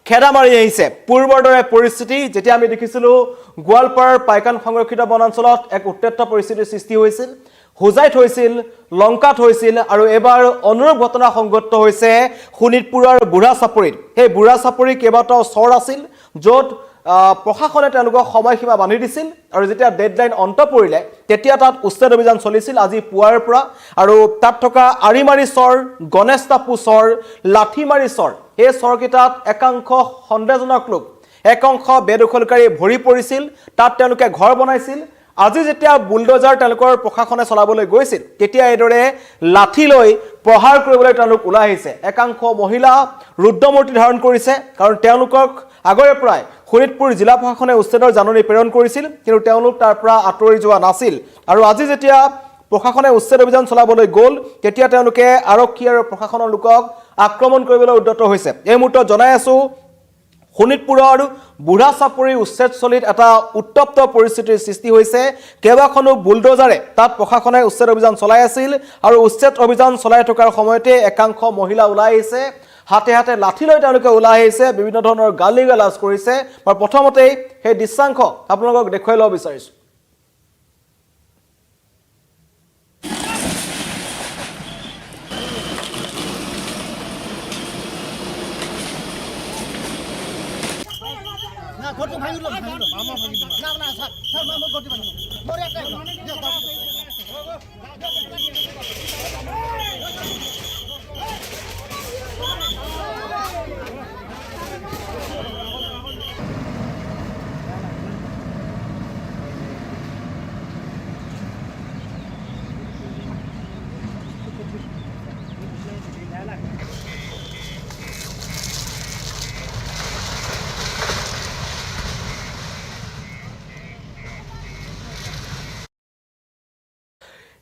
খেদা মাৰি আহিছে পূৰ্বৰ দৰে পৰিস্থিতি যেতিয়া আমি দেখিছিলোঁ গোৱালপাৰাৰ পাইকান সংৰক্ষিত বনাঞ্চলত এক উত্তেজিত পৰিস্থিতিৰ সৃষ্টি হৈছিল হোজাইত হৈছিল লংকাত হৈছিল আৰু এবাৰ অনুৰূপ ঘটনা সংঘটিত হৈছে শোণিতপুৰৰ বুঢ়া চাপৰিত সেই বুঢ়া চাপৰি কেইবাটাও চৰ আছিল য'ত প্ৰশাসনে তেওঁলোকক সময়সীমা বান্ধি দিছিল আৰু যেতিয়া ডেডলাইন অন্ত পৰিলে তেতিয়া তাত উচ্ছেদ অভিযান চলিছিল আজি পুৱাৰ পৰা আৰু তাত থকা আৰিমাৰী চৰ গণেশটাপু চৰ লাঠিমাৰী চৰ এই চৰকেইটাত একাংশ সন্দেহজনক লোক একাংশ বেদখলকাৰী ভৰি পৰিছিল তাত তেওঁলোকে ঘৰ বনাইছিল আজি যেতিয়া বুলডোজাৰ তেওঁলোকৰ প্ৰশাসনে চলাবলৈ গৈছিল তেতিয়া এইদৰে লাঠি লৈ প্ৰহাৰ কৰিবলৈ তেওঁলোক ওলাই আহিছে একাংশ মহিলা ৰুদ্ৰমূৰ্তি ধাৰণ কৰিছে কাৰণ তেওঁলোকক আগৰে প্ৰায় শোণিতপুৰ জিলা প্ৰশাসনে উচ্ছেদৰ জাননী প্ৰেৰণ কৰিছিল কিন্তু তেওঁলোক তাৰ পৰা আঁতৰি যোৱা নাছিল আৰু আজি যেতিয়া প্ৰশাসনে উচ্ছেদ অভিযান চলাবলৈ গ'ল তেতিয়া তেওঁলোকে আৰক্ষী আৰু প্ৰশাসনৰ লোকক আক্ৰমণ কৰিবলৈ উদ্যত হৈছে এই মুহূৰ্তত জনাই আছো শোণিতপুৰৰ বুঢ়া চাপৰি উচ্ছেদস্থলীত এটা উত্তপ্ত পৰিস্থিতিৰ সৃষ্টি হৈছে কেইবাখনো বুলডোজাৰে তাত প্ৰশাসনে উচ্ছেদ অভিযান চলাই আছিল আৰু উচ্ছেদ অভিযান চলাই থকাৰ সময়তে একাংশ মহিলা ওলাই আহিছে হাতে হাতে লাঠি লৈ তেওঁলোকে ওলাই আহিছে বিভিন্ন ধৰণৰ গালি গালাজ কৰিছে মই প্ৰথমতেই সেই দৃশ্যাংশ আপোনালোকক দেখুৱাই ল'ব বিচাৰিছো Corto ভাঙি লো মামা ভাঙি দিবা না না স্যাৰ স্যাৰ মামা কৰতে পাৰো মোৰে একটা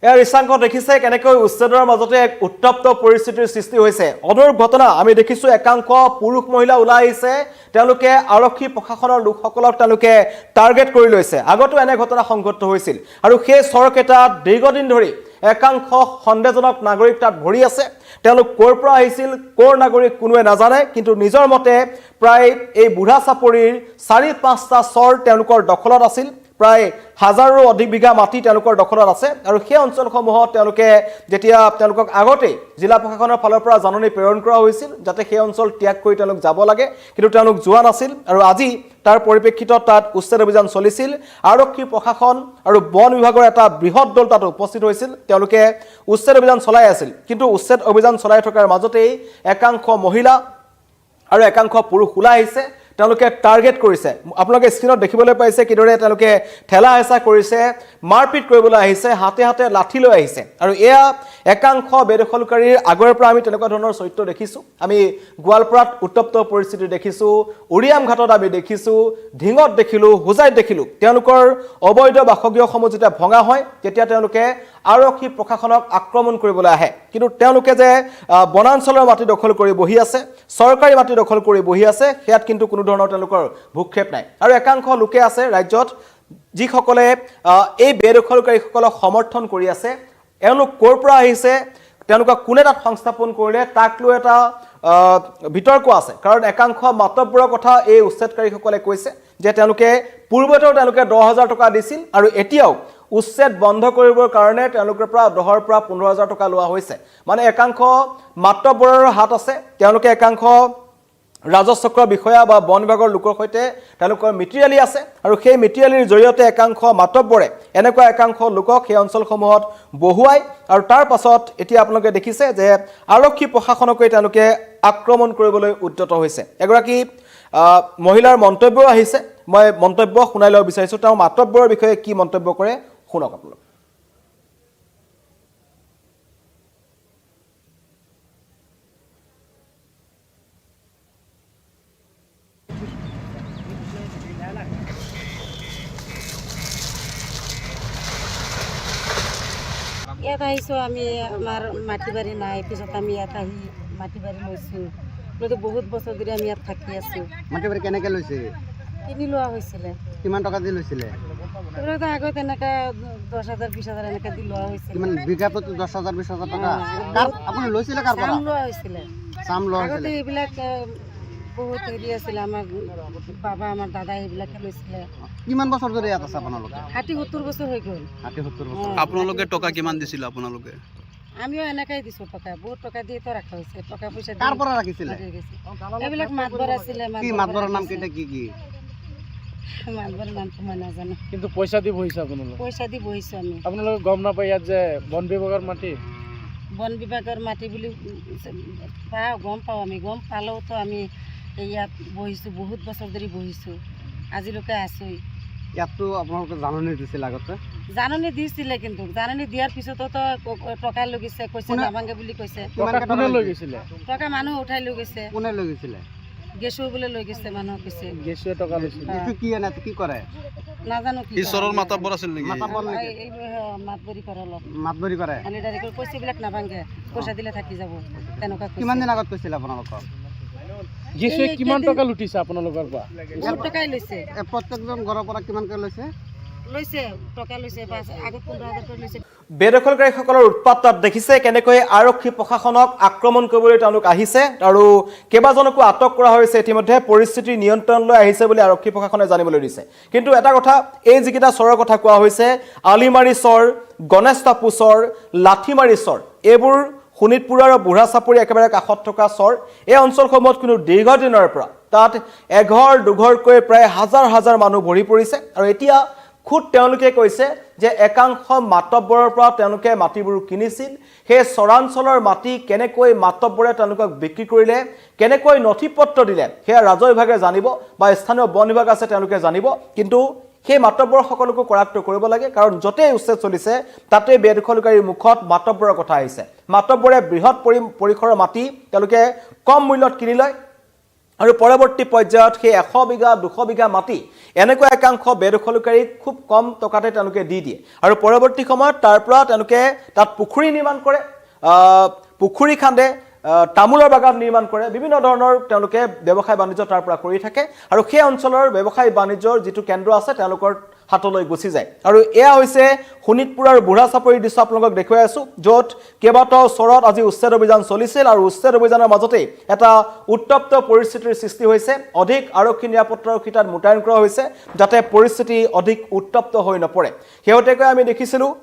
এয়া ৰিচাংক দেখিছে কেনেকৈ উচ্ছেদৰ মাজতে এক উত্তপ্ত পৰিস্থিতিৰ সৃষ্টি হৈছে অনুৰূপ ঘটনা আমি দেখিছো একাংশ পুৰুষ মহিলা ওলাই আহিছে তেওঁলোকে আৰক্ষী প্ৰশাসনৰ লোকসকলক তেওঁলোকে টাৰ্গেট কৰি লৈছে আগতো এনে ঘটনা সংঘটিত হৈছিল আৰু সেই চৰকেইটাত দীৰ্ঘদিন ধৰি একাংশ সন্দেহজনক নাগৰিক তাত ভৰি আছে তেওঁলোক ক'ৰ পৰা আহিছিল ক'ৰ নাগৰিক কোনোৱে নাজানে কিন্তু নিজৰ মতে প্ৰায় এই বুঢ়া চাপৰিৰ ৪-৫টা চৰ তেওঁলোকৰ দখলত আছিল প্ৰায় হাজাৰৰো অধিক বিঘা মাটি তেওঁলোকৰ দখলত আছে আৰু সেই অঞ্চলসমূহত তেওঁলোকে যেতিয়া তেওঁলোকক আগতে জিলা প্ৰশাসনৰ ফালৰ পৰা জাননী প্ৰেৰণ কৰা হৈছিল যাতে সেই অঞ্চল ত্যাগ কৰি তেওঁলোক যাব লাগে কিন্তু তেওঁলোক যোৱা নাছিল আৰু আজি তাৰ পৰিপ্ৰেক্ষিতত তাত উচ্ছেদ অভিযান চলিছিল আৰক্ষী প্ৰশাসন আৰু বন বিভাগৰ এটা বৃহৎ দল তাত উপস্থিত হৈছিল তেওঁলোকে উচ্ছেদ অভিযান চলাই আছিল কিন্তু উচ্ছেদ অভিযান চলাই থকাৰ মাজতেই একাংশ মহিলা আৰু একাংশ পুৰুষ ওলাই আহিছে তেওঁলোকে টাৰ্গেট কৰিছে আপোনালোকে স্ক্ৰীনত দেখিবলৈ পাইছে কিদৰে তেওঁলোকে ঠেলা হেঁচা কৰিছে মাৰপিট কৰিবলৈ আহিছে হাতে হাতে লাঠি লৈ আহিছে আৰু এয়া একাংশ বেদখলকাৰীৰ আগৰে পৰা আমি তেনেকুৱা ধৰণৰ চৰিত্ৰ দেখিছোঁ আমি গোৱালপাৰাত উত্তপ্ত পৰিস্থিতি দেখিছোঁ উৰিয়াম ঘাটত আমি দেখিছোঁ ঢিঙত দেখিলোঁ হোজাইত দেখিলোঁ তেওঁলোকৰ অবৈধ বাসগৃহসমূহ যেতিয়া ভঙা হয় তেতিয়া তেওঁলোকে আৰক্ষী প্ৰশাসনক আক্ৰমণ কৰিবলৈ আহে কিন্তু তেওঁলোকে যে বনাঞ্চলৰ মাটি দখল কৰি বহি আছে চৰকাৰী মাটি দখল কৰি বহি আছে সেয়াত কিন্তু কোনো ধৰণৰ তেওঁলোকৰ ভূক্ষেপ নাই আৰু একাংশ লোকে আছে ৰাজ্যত যিসকলে এই বেদখলকাৰীসকলক সমৰ্থন কৰি আছে এওঁলোক ক'ৰ পৰা আহিছে তেওঁলোকক কোনে তাত সংস্থাপন কৰিলে তাক লৈ এটা বিতৰ্ক আছে কাৰণ একাংশ মাতব্বৰৰ কথা এই উচ্ছেদকাৰীসকলে কৈছে যে তেওঁলোকে পূৰ্বতেও তেওঁলোকে ১০,০০০ টকা দিছিল আৰু এতিয়াও উচ্ছেদ বন্ধ কৰিবৰ কাৰণে তেওঁলোকৰ পৰা ১০ৰ পৰা ১৫,০০০ টকা লোৱা হৈছে মানে একাংশ মাতব্বৰৰ হাত আছে তেওঁলোকে একাংশ ৰাজচক্ৰ বিষয়া বা বন বিভাগৰ লোকৰ সৈতে তেওঁলোকৰ মিত্ৰিয়ালি আছে আৰু সেই মিত্ৰিয়ালিৰ জৰিয়তে একাংশ মাতব্বৰে এনেকুৱা একাংশ লোকক সেই অঞ্চলসমূহত বহুৱাই আৰু তাৰ পাছত এতিয়া আপোনালোকে দেখিছে যে আৰক্ষী প্ৰশাসনকৈ তেওঁলোকে আক্ৰমণ কৰিবলৈ উদ্যত হৈছে এগৰাকী মহিলাৰ মন্তব্য আহিছে মই মন্তব্য শুনাই ল'ব বিচাৰিছোঁ তেওঁ মাতব্বৰৰ বিষয়ে কি মন্তব্য কৰে শুনক আপোনালোক ইয়াত আহিছোঁ আমি আমাৰ মাটি বাৰী নাই পিছত আমি ইয়াত আহি মাটি বাৰী লৈছোঁ লৈতো বহুত বছৰ ধৰি আমি ইয়াত থাকি আছোঁ মাটি বাৰী কেনেকৈ লৈছে কিনি লোৱা হৈছিলে কিমান টকা দি লৈছিলে এইবিলাকতো আগত এনেকৈ ১০,০০০ ২০,০০০ এনেকৈ দি লোৱা হৈছিলে কিমান বিঘা প্ৰতি ১০,০০০ ২০,০০০ টকা আপুনি লৈছিলে কাৰ পৰা চাম লোৱা হৈছিলে চাম লোৱা আগতে হৈছিলে এইবিলাক বহুত হেৰি আছিলে আমাৰ বাবা আমাৰ দাদা এইবিলাকে লৈছিলে কিমান বছৰ ধৰি ইয়াত আছে আপোনালোকে 60-70 বছৰ হৈ গ'ল 60-70 বছৰ আপোনালোকে টকা কিমান দিছিল আপোনালোকে আমিও এনেকাই দিছো টকা বহুত টকা দিয়ে তো ৰাখা হৈছে টকা পইচা কাৰ পৰা ৰাখিছিলে এইবিলাক মাতবৰ আছিলে কি মাতবৰৰ নাম কেইটা কি মাতবৰৰ নামটো মই নাজানো কিন্তু পইচা দি বহিছে আপোনালোকে পইচা দি বহিছো আমি আপোনালোকে গম নাপায় ইয়াত যে বন বিভাগৰ মাটি বন বিভাগৰ মাটি বুলি পাওঁ গম পাওঁ আমি গম পালেওতো আমি ইয়াত বহিছোঁ বহুত বছৰ ধৰি বহিছোঁ আজিলৈকে আছোঁই ইয়াততো আপোনালোকে জাননী দিছিল আগতে জাননী দিছিলে কিন্তু জাননী দিয়াৰ পিছতো তো টকা লৈ গৈছে কৈছে নাভাঙে বুলি কৈছে টকা কোনে লৈ গৈছিলে টকা মানুহ উঠাই লৈ গৈছে কোনে লৈ গৈছিলে গেছৰ বোলে লৈ গৈছে মানুহ কৈছে গেছুৱে টকা লৈছিলে এইটো কি এনে কি কৰে নাজানো কি ঈশ্বৰৰ মাতাব্বৰ আছিল নেকি মাতাব্বৰ নেকি? মাতবৰি কৰে অলপ মাতবৰি কৰে আনি ডাইৰেক্ট কৈছে এইবিলাক নাভাঙে পইচা দিলে থাকি যাব তেনেকুৱা কৈছে। কিমান দিন আগত কৈছিল আপোনালোকক গেছুৱে কিমান টকা লুটিছে আপোনালোকৰ পৰা বহুত টকাই লৈছে প্ৰত্যেকজন ঘৰৰ পৰা কিমানকৈ লৈছে লৈছে টকা লৈছে আগত 15,000 কৰি লৈছে বেদখলকাৰীসকলৰ উৎপাত তাত দেখিছে কেনেকৈ আৰক্ষী প্ৰশাসনক আক্ৰমণ কৰিবলৈ তেওঁলোক আহিছে আৰু কেইবাজনকো আটক কৰা হৈছে ইতিমধ্যে পৰিস্থিতি নিয়ন্ত্ৰণলৈ আহিছে বুলি আৰক্ষী প্ৰশাসনে জানিবলৈ দিছে কিন্তু এটা কথা এই যিকেইটা চৰৰ কথা কোৱা হৈছে আলিমাৰী চৰ গণেশ টাপু চৰ লাঠিমাৰী চৰ এইবোৰ শোণিতপুৰ আৰু বুঢ়া চাপৰি একেবাৰে কাষত থকা চৰ এই অঞ্চলসমূহত কোনো দীৰ্ঘদিনৰ পৰা তাত এঘৰ দুঘৰকৈ প্ৰায় হাজাৰ হাজাৰ মানুহ ভৰি পৰিছে আৰু এতিয়া খুদ তেওঁলোকে কৈছে যে একাংশ মাতব্বৰৰ পৰা তেওঁলোকে মাটিবোৰ কিনিছিল সেই চৰাঞ্চলৰ মাটি কেনেকৈ মাতব্বৰে তেওঁলোকক বিক্ৰী কৰিলে কেনেকৈ নথিপত্ৰ দিলে সেয়া ৰাজহ বিভাগে জানিব বা স্থানীয় বন বিভাগ আছে তেওঁলোকে জানিব কিন্তু সেই মাতব্বৰ সকলোকো কৰাক্ত কৰিব লাগে কাৰণ য'তেই উচ্ছেদ চলিছে তাতে বেদখলকাৰীৰ মুখত মাতব্বৰৰ কথা আহিছে মাতব্বৰে বৃহৎ পৰিসৰৰ মাটি তেওঁলোকে কম মূল্যত কিনি লয় আৰু পৰৱৰ্তী পৰ্যায়ত সেই 100 বিঘা 200 বিঘা মাটি এনেকৈ একাংশ বেদখলকাৰীক খুব কম টকাতে তেওঁলোকে দি দিয়ে আৰু পৰৱৰ্তী সময়ত তাৰ পৰা তেওঁলোকে তাত পুখুৰী নিৰ্মাণ কৰে পুখুৰী খান্দে তামোলৰ বাগান নিৰ্মাণ কৰে বিভিন্ন ধৰণৰ তেওঁলোকে ব্যৱসায় বাণিজ্য তাৰ পৰা কৰি থাকে আৰু সেই অঞ্চলৰ ব্যৱসায় বাণিজ্যৰ যিটো কেন্দ্ৰ আছে তেওঁলোকৰ হাতলৈ গুচি যায় আৰু এয়া হৈছে শোণিতপুৰ আৰু বুঢ়া চাপৰিৰ দৃশ্য আপোনালোকক দেখুৱাই আছো য'ত কেইবাটাও চৰত আজি উচ্ছেদ অভিযান চলিছিল আৰু উচ্ছেদ অভিযানৰ মাজতেই এটা উত্তপ্ত পৰিস্থিতিৰ সৃষ্টি হৈছে অধিক আৰক্ষী নিৰাপত্তাৰক্ষী তাত মোতায়েন কৰা হৈছে যাতে পৰিস্থিতি অধিক উত্তপ্ত হৈ নপৰে শেহতীয়াকৈ আমি দেখিছিলোঁ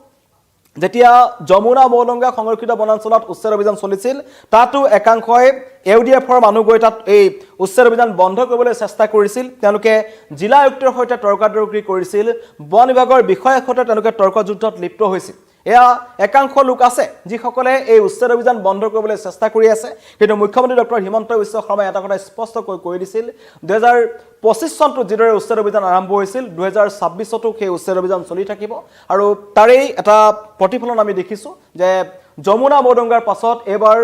যেতিয়া যমুনা মৌলঙ্গা সংৰক্ষিত বনাঞ্চলত উচ্ছেদ অভিযান চলিছিল তাতো একাংশই এউডিএফৰ মানুহ গৈ তাত এই উচ্ছেদ অভিযান বন্ধ কৰিবলৈ চেষ্টা কৰিছিল তেওঁলোকে জিলা আয়ুক্তৰ সৈতে তৰ্কাতৰ্কি কৰিছিল বন বিভাগৰ বিষয়াৰ সৈতে তেওঁলোকে তৰ্কযুদ্ধত লিপ্ত হৈছিল এয়া একাংশ লোক আছে যিসকলে এই উচ্ছেদ অভিযান বন্ধ কৰিবলৈ চেষ্টা কৰি আছে কিন্তু মুখ্যমন্ত্ৰী ডক্টৰ হিমন্ত বিশ্ব শৰ্মাই এটা কথা স্পষ্টকৈ কৈ দিছিল 2025 চনটো যিদৰে উচ্ছেদ অভিযান আৰম্ভ হৈছিল 2026তো সেই উচ্ছেদ অভিযান চলি থাকিব আৰু তাৰেই এটা প্ৰতিফলন আমি দেখিছোঁ যে যমুনা মৌলঙ্গাৰ পাছত এবাৰ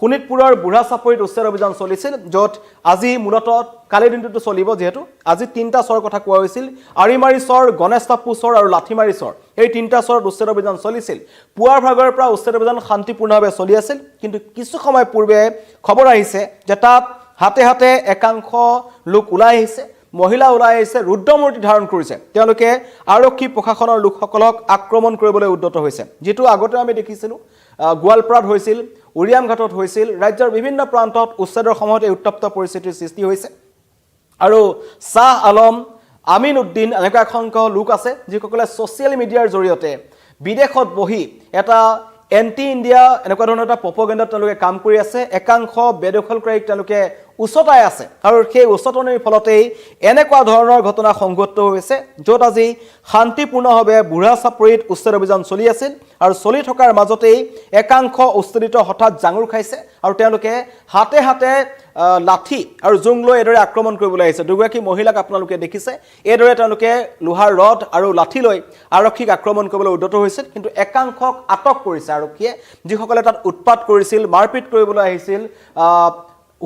শোণিতপুৰৰ বুঢ়া চাপৰিত উচ্ছেদ অভিযান চলিছিল য'ত আজি মূলতঃ কালিৰ দিনটোতো চলিব যিহেতু আজি তিনিটা চৰ কথা কোৱা হৈছিল আৰিমাৰী চৰ গণেশ টাপু চৰ আৰু লাঠিমাৰী চৰ এই তিনিটা চৰত উচ্ছেদ অভিযান চলিছিল পুৱাৰ ভাগৰ পৰা উচ্ছেদ অভিযান শান্তিপূৰ্ণভাৱে চলি আছিল কিন্তু কিছু সময় পূৰ্বে খবৰ আহিছে যে তাত হাতে হাতে একাংশ লোক ওলাই আহিছে মহিলা ওলাই আহিছে ৰুদ্ৰমূৰ্তি ধাৰণ কৰিছে তেওঁলোকে আৰক্ষী প্ৰশাসনৰ লোকসকলক আক্ৰমণ কৰিবলৈ উদ্যত হৈছে যেটো আগতে আমি দেখিছিলোঁ গোৱালপাৰাত হৈছিল উৰিয়াম ঘাটত হৈছিল ৰাজ্যৰ বিভিন্ন প্ৰান্তত উচ্ছেদৰ সময়ত এই উত্তপ্ত পৰিস্থিতিৰ সৃষ্টি হৈছে আৰু শাহ আলম আমিন উদ্দিন এনেকুৱা একাংশ লোক আছে যিসকলে ছ'চিয়েল মিডিয়াৰ জৰিয়তে বিদেশত বহি এটা এন্টি ইণ্ডিয়া এনেকুৱা ধৰণৰ এটা প্ৰপগেণ্ডাত তেওঁলোকে কাম কৰি আছে একাংশ বেদখলকাৰীক তেওঁলোকে উচতাই আছে আৰু সেই উচতনিৰ ফলতেই এনেকুৱা ধৰণৰ ঘটনা সংঘটিত হৈছে য'ত আজি শান্তিপূৰ্ণভাৱে বুঢ়া চাপৰিত উচ্ছেদ অভিযান চলি আছিল আৰু চলি থকাৰ মাজতেই একাংশ উচ্ছেদিত হঠাৎ জাঙুৰ খাইছে আৰু তেওঁলোকে হাতে হাতে লাঠি আৰু জোং লৈ এদৰে আক্ৰমণ কৰিবলৈ আহিছে দুগৰাকী মহিলাক আপোনালোকে দেখিছে এদৰে তেওঁলোকে লোহাৰ ৰড আৰু লাঠি লৈ আৰক্ষীক আক্ৰমণ কৰিবলৈ উদ্যত হৈছিল কিন্তু একাংশক আটক কৰিছে আৰক্ষীয়ে যিসকলে তাত উৎপাত কৰিছিল মাৰপিট কৰিবলৈ আহিছিল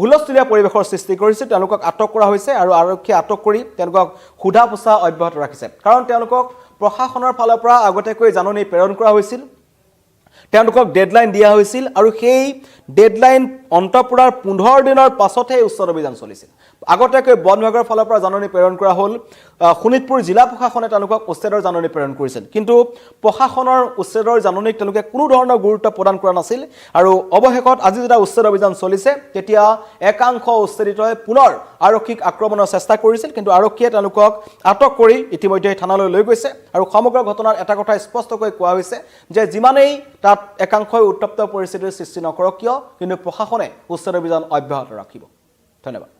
হুলস্থুলীয়া পৰিৱেশৰ সৃষ্টি কৰিছে তেওঁলোকক আটক কৰা হৈছে আৰু আৰক্ষীয়ে আটক কৰি তেওঁলোকক সোধা পোছা অব্যাহত ৰাখিছে কাৰণ তেওঁলোকক প্ৰশাসনৰ ফালৰ পৰা আগতেকৈ জাননী প্ৰেৰণ কৰা হৈছিল তেওঁলোকক ডেডলাইন দিয়া হৈছিল আৰু সেই ডেডলাইন অন্তঃপুৰাৰ 15 দিনৰ পাছতহে উচ্ছেদ অভিযান চলিছিল আগতেকৈ বন বিভাগৰ ফালৰ পৰা জাননী প্ৰেৰণ কৰা হ'ল শোণিতপুৰ জিলা প্ৰশাসনে তেওঁলোকক উচ্ছেদৰ জাননী প্ৰেৰণ কৰিছিল কিন্তু প্ৰশাসনৰ উচ্ছেদৰ জাননীক তেওঁলোকে কোনো ধৰণৰ গুৰুত্ব প্ৰদান কৰা নাছিল আৰু অৱশেষত আজি যেতিয়া উচ্ছেদ অভিযান চলিছে তেতিয়া একাংশ উচ্ছেদিতই পুনৰ আৰক্ষীক আক্ৰমণৰ চেষ্টা কৰিছিল কিন্তু আৰক্ষীয়ে তেওঁলোকক আটক কৰি ইতিমধ্যে থানালৈ লৈ গৈছে আৰু সমগ্ৰ ঘটনাৰ এটা কথা স্পষ্টকৈ কোৱা হৈছে যে যিমানেই তাত একাংশই উত্তপ্ত পৰিস্থিতিৰ সৃষ্টি নকৰক কিয় কিন্তু প্ৰশাসনে উচ্ছেদ অভিযান অব্যাহত ৰাখিব ধন্যবাদ